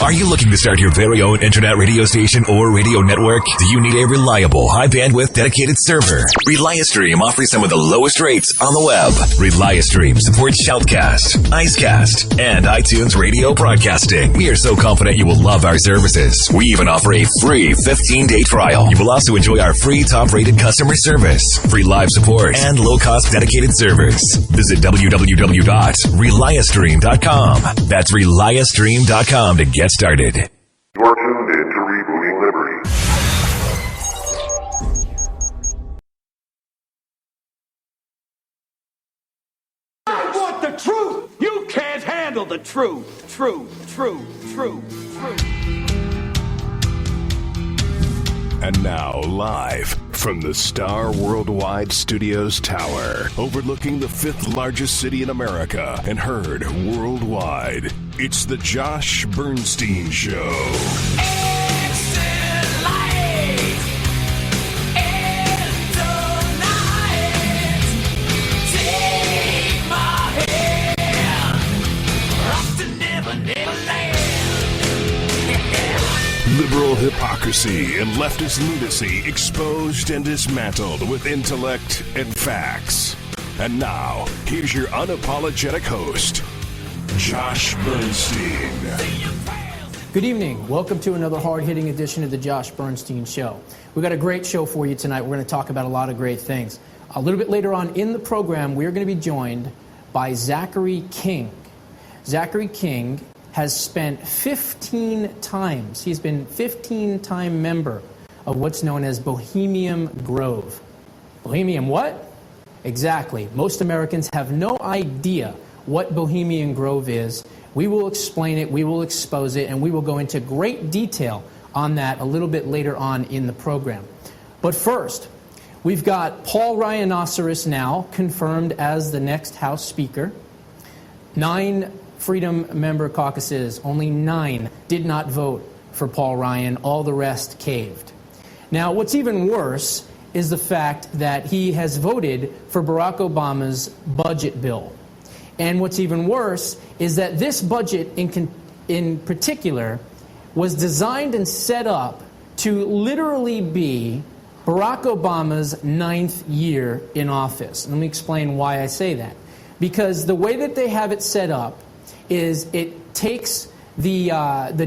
Are you looking to start your very own internet radio station or radio network? Do you need a reliable, high-bandwidth, dedicated server? Reliastream offers some of the lowest rates on the web. Reliastream supports Shoutcast, Icecast, and iTunes radio broadcasting. We are so confident you will love our services. We even offer a free 15-day trial. You will also enjoy our free top-rated customer service, free live support, and low-cost dedicated servers. Visit www.reliastream.com. That's reliastream.com to get started. You're tuned in to Rebooting Liberty. I want the truth! You can't handle the truth! Truth. And now, live from the Star Worldwide Studios Tower, overlooking the 5th largest city in America and heard worldwide, it's the Josh Bernstein Show. Liberal hypocrisy and leftist lunacy exposed and dismantled with intellect and facts. And now, here's your unapologetic host, Josh Bernstein. Good evening. Welcome to another hard-hitting edition of the Josh Bernstein Show. We've got a great show for you tonight. We're going to talk about a lot of great things. A little bit later on in the program, we're going to be joined by Zachary King. Zachary King has spent 15 times, he's been 15-time member of what's known as Bohemian Grove. Bohemian what? Exactly. Most Americans have no idea what Bohemian Grove is. We will explain it, we will expose it, and we will go into great detail on that a little bit later on in the program. But first, we've got Paul Rhinoceros now confirmed as the next House Speaker. 9 Freedom member caucuses, only 9 did not vote for Paul Ryan. All the rest caved. Now, what's even worse is the fact that he has voted for Barack Obama's budget bill. And what's even worse is that this budget in particular was designed and set up to literally be Barack Obama's 9th year in office. Let me explain why I say that. Because the way that they have it set up is it takes the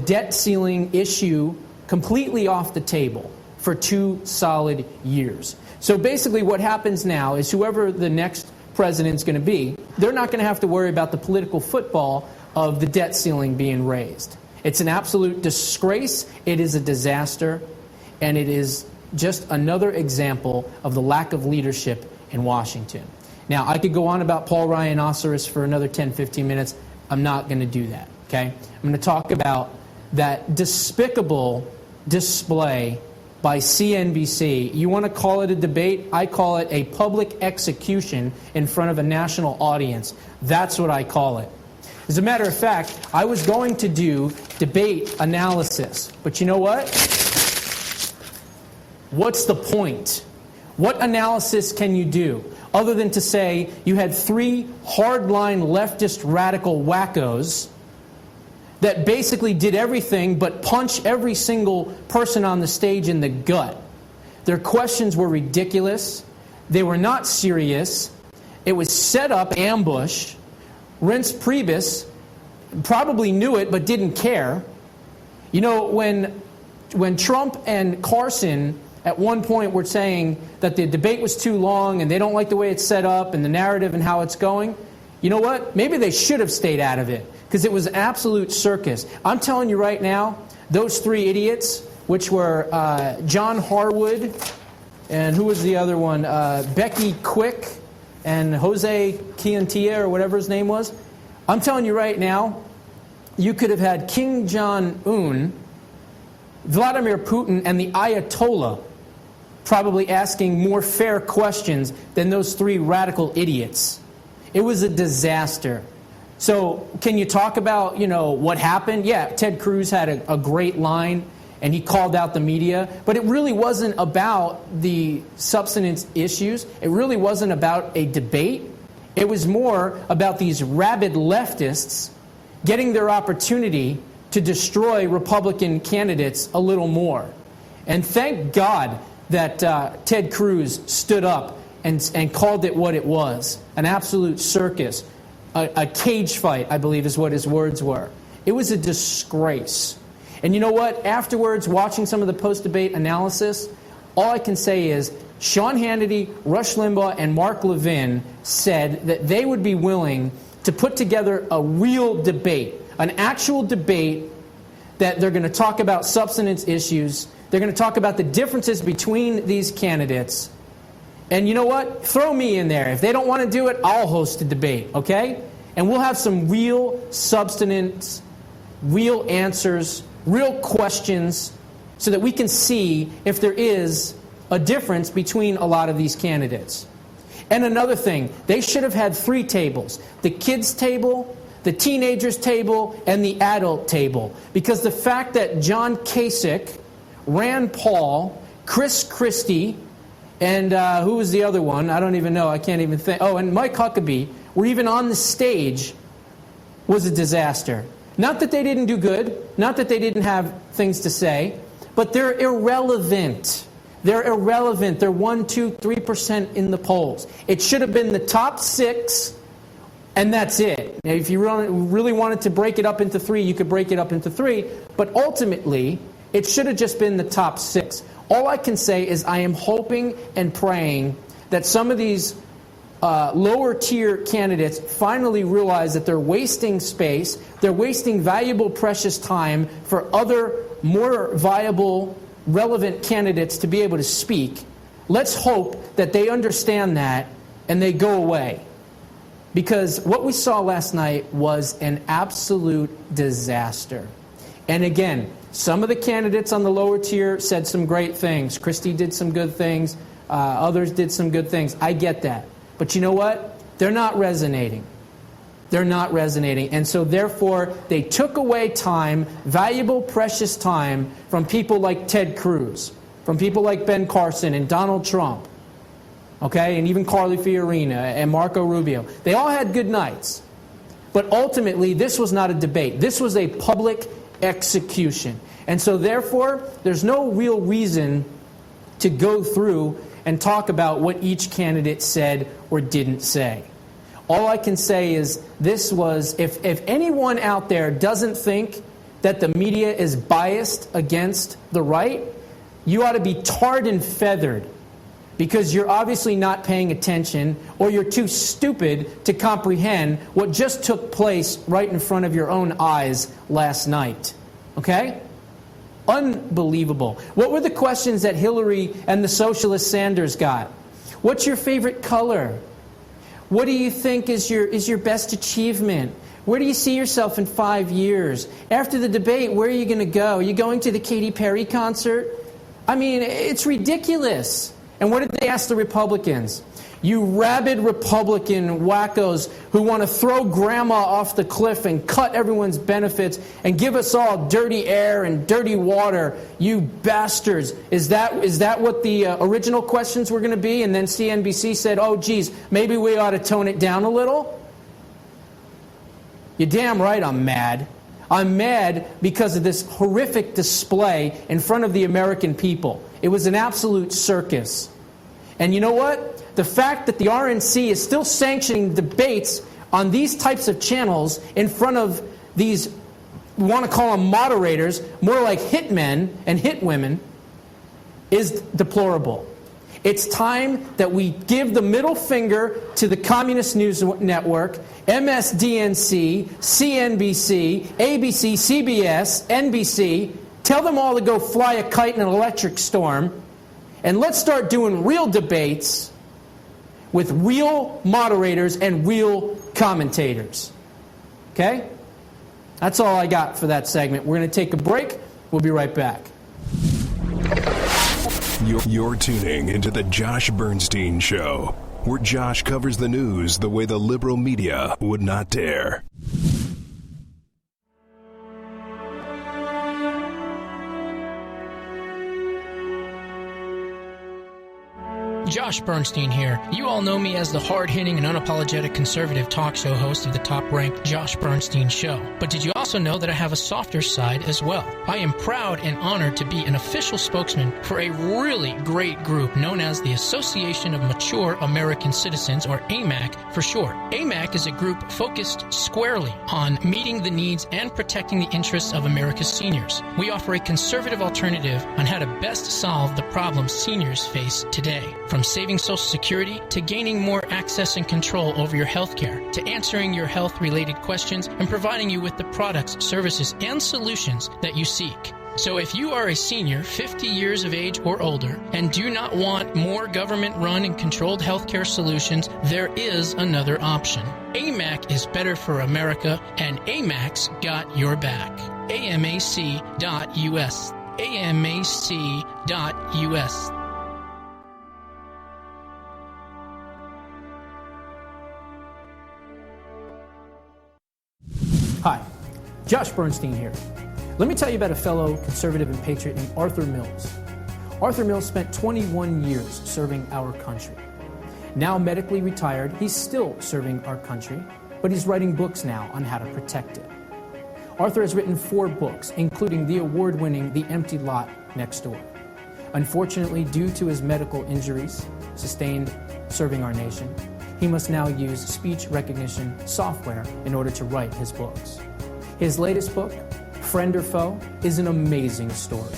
debt ceiling issue completely off the table for 2 solid years. So basically what happens now is whoever the next president's going to be, they're not going to have to worry about the political football of the debt ceiling being raised. It's an absolute disgrace, it is a disaster, and it is just another example of the lack of leadership in Washington. Now, I could go on about Paul Rhinoceros for another 10, 15 minutes. I'm not going to do that, okay? I'm going to talk about that despicable display by CNBC. You want to call it a debate? I call it a public execution in front of a national audience. That's what I call it. As a matter of fact, I was going to do debate analysis. But you know what? What's the point? What analysis can you do? Other than to say you had 3 hardline leftist radical wackos that basically did everything but punch every single person on the stage in the gut. Their questions were ridiculous. They were not serious. It was set up, ambush. Reince Priebus probably knew it but didn't care. You know, when Trump and Carson at one point were saying that the debate was too long and they don't like the way it's set up and the narrative and how it's going, you know what? Maybe they should have stayed out of it because it was an absolute circus. I'm telling you right now, those 3 idiots, which were John Harwood and who was the other one? Becky Quick and Jose Quintilla or whatever his name was. I'm telling you right now, you could have had Kim Jong-un, Vladimir Putin, and the Ayatollah probably asking more fair questions than those 3 radical idiots. It was a disaster. So can you talk about, what happened? Yeah, Ted Cruz had a great line, and he called out the media. But it really wasn't about the substance issues. It really wasn't about a debate. It was more about these rabid leftists getting their opportunity to destroy Republican candidates a little more. And thank God that Ted Cruz stood up and called it what it was, an absolute circus, a cage fight, I believe is what his words were. It was a disgrace. And you know what? Afterwards, watching some of the post-debate analysis, all I can say is Sean Hannity, Rush Limbaugh, and Mark Levin said that they would be willing to put together a real debate, an actual debate that they're going to talk about substance issues. They're going to talk about the differences between these candidates. And you know what? Throw me in there. If they don't want to do it, I'll host a debate, okay? And we'll have some real substance, real answers, real questions, so that we can see if there is a difference between a lot of these candidates. And another thing, they should have had 3 tables: the kids' table, the teenagers' table, and the adult table. Because the fact that John Kasich, Rand Paul, Chris Christie, and who was the other one? I don't even know. I can't even think. Oh, and Mike Huckabee were even on the stage was a disaster. Not that they didn't do good, not that they didn't have things to say, but they're irrelevant. They're irrelevant. They're 1%, 2%, 3% in the polls. It should have been the top 6, and that's it. Now, if you really wanted to break it up into 3, you could break it up into 3, but ultimately, it should have just been the top 6. All I can say is I am hoping and praying that some of these lower tier candidates finally realize that they're wasting space, they're wasting valuable, precious time for other more viable, relevant candidates to be able to speak. Let's hope that they understand that and they go away. Because what we saw last night was an absolute disaster. And again, some of the candidates on the lower tier said some great things. Christie did some good things. Others did some good things. I get that. But you know what? They're not resonating. They're not resonating. And so therefore, they took away time, valuable, precious time, from people like Ted Cruz, from people like Ben Carson and Donald Trump, okay, and even Carly Fiorina and Marco Rubio. They all had good nights. But ultimately, this was not a debate. This was a public execution. And so therefore, there's no real reason to go through and talk about what each candidate said or didn't say. All I can say is this was, if anyone out there doesn't think that the media is biased against the right, you ought to be tarred and feathered, because you're obviously not paying attention, or you're too stupid to comprehend what just took place right in front of your own eyes last night. Okay? Unbelievable. What were the questions that Hillary and the socialist Sanders got? What's your favorite color? What do you think is your best achievement? Where do you see yourself in 5 years? After the debate, where are you going to go? Are you going to the Katy Perry concert? I mean, it's ridiculous. And what did they ask the Republicans? You rabid Republican wackos who want to throw grandma off the cliff and cut everyone's benefits and give us all dirty air and dirty water, you bastards. Is that what the original questions were going to be? And then CNBC said, oh, geez, maybe we ought to tone it down a little? You're damn right I'm mad. I'm mad because of this horrific display in front of the American people. It was an absolute circus. And you know what? The fact that the RNC is still sanctioning debates on these types of channels in front of these, we want to call them moderators, more like hitmen and hitwomen, is deplorable. It's time that we give the middle finger to the Communist News Network, MSDNC, CNBC, ABC, CBS, NBC. Tell them all to go fly a kite in an electric storm. And let's start doing real debates with real moderators and real commentators. Okay? That's all I got for that segment. We're going to take a break. We'll be right back. You're tuning into the Josh Bernstein Show, where Josh covers the news the way the liberal media would not dare. Josh Bernstein here. You all know me as the hard-hitting and unapologetic conservative talk show host of the top-ranked Josh Bernstein Show. But did you also know that I have a softer side as well? I am proud and honored to be an official spokesman for a really great group known as the Association of Mature American Citizens, or AMAC for short. AMAC is a group focused squarely on meeting the needs and protecting the interests of America's seniors. We offer a conservative alternative on how to best solve the problems seniors face today. From saving Social Security to gaining more access and control over your health care, to answering your health-related questions and providing you with the products, services, and solutions that you seek. So if you are a senior 50 years of age or older and do not want more government-run and controlled healthcare solutions, there is another option. AMAC is better for America, and AMAC's got your back. AMAC.US. AMAC.US. Hi, Josh Bernstein here. Let me tell you about a fellow conservative and patriot named Arthur Mills. Arthur Mills spent 21 years serving our country. Now medically retired, he's still serving our country, but he's writing books now on how to protect it. Arthur has written 4 books, including the award-winning The Empty Lot Next Door. Unfortunately, due to his medical injuries sustained serving our nation, he must now use speech recognition software in order to write his books. His latest book, Friend or Foe, is an amazing story.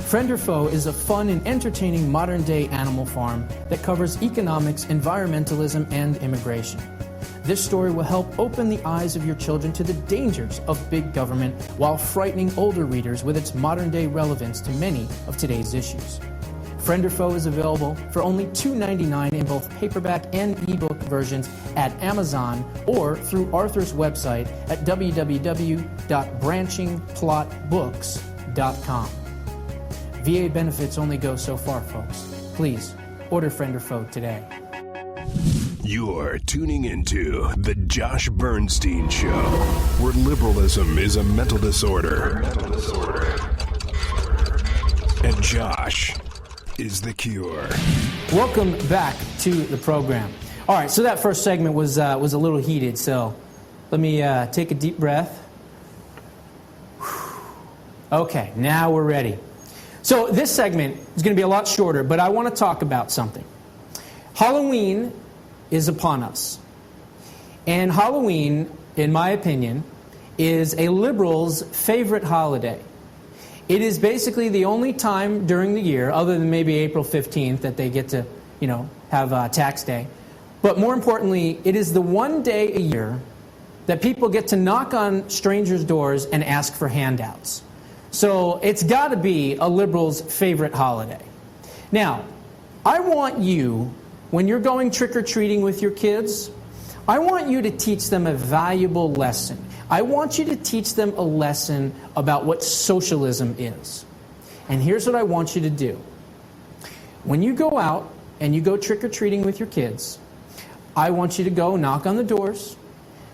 Friend or Foe is a fun and entertaining modern-day animal farm that covers economics, environmentalism, and immigration. This story will help open the eyes of your children to the dangers of big government while frightening older readers with its modern-day relevance to many of today's issues. Friend or Foe is available for only $2.99 in both paperback and ebook versions at Amazon or through Arthur's website at www.branchingplotbooks.com. VA benefits only go so far, folks. Please, order Friend or Foe today. You're tuning into The Josh Bernstein Show, where liberalism is a mental disorder. And Josh is the cure. Welcome back to the program. All right, so that first segment was a little heated, so let me take a deep breath. Okay, now we're ready. So this segment is going to be a lot shorter, but I want to talk about something. Halloween is upon us. And Halloween, in my opinion, is a liberal's favorite holiday. It is basically the only time during the year, other than maybe April 15th, that they get to, have tax day. But more importantly, it is the one day a year that people get to knock on strangers' doors and ask for handouts. So it's got to be a liberal's favorite holiday. Now, I want you, when you're going trick-or-treating with your kids, I want you to teach them a valuable lesson. I want you to teach them a lesson about what socialism is. And here's what I want you to do. When you go out and you go trick-or-treating with your kids, I want you to go knock on the doors,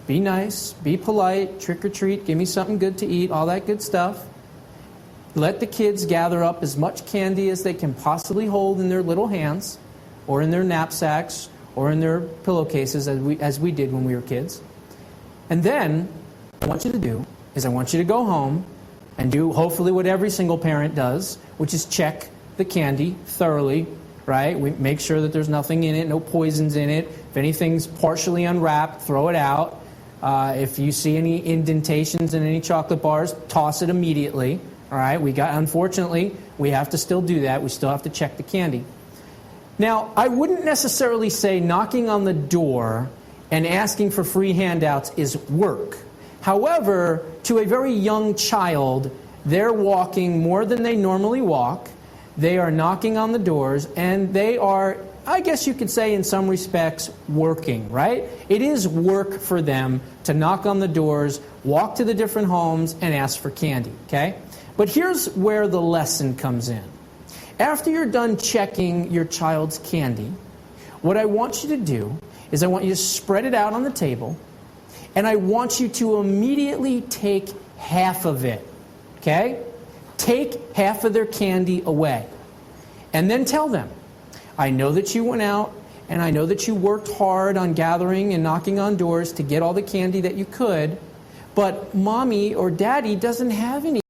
be nice, be polite, trick-or-treat, give me something good to eat, all that good stuff. Let the kids gather up as much candy as they can possibly hold in their little hands, or in their knapsacks, or in their pillowcases as we did when we were kids. And then, what I want you to do is I want you to go home and do hopefully what every single parent does, which is check the candy thoroughly, right? We make sure that there's nothing in it, no poisons in it. If anything's partially unwrapped, throw it out. If you see any indentations in any chocolate bars, toss it immediately. All right? Unfortunately, we have to still do that. We still have to check the candy. Now, I wouldn't necessarily say knocking on the door and asking for free handouts is work. However, to a very young child, they're walking more than they normally walk. They are knocking on the doors, and they are, I guess you could say in some respects, working, right? It is work for them to knock on the doors, walk to the different homes, and ask for candy, okay? But here's where the lesson comes in. After you're done checking your child's candy, what I want you to do is I want you to spread it out on the table, and I want you to immediately take half of it, okay? Take half of their candy away. And then tell them, I know that you went out, and I know that you worked hard on gathering and knocking on doors to get all the candy that you could, but Mommy or Daddy doesn't have any.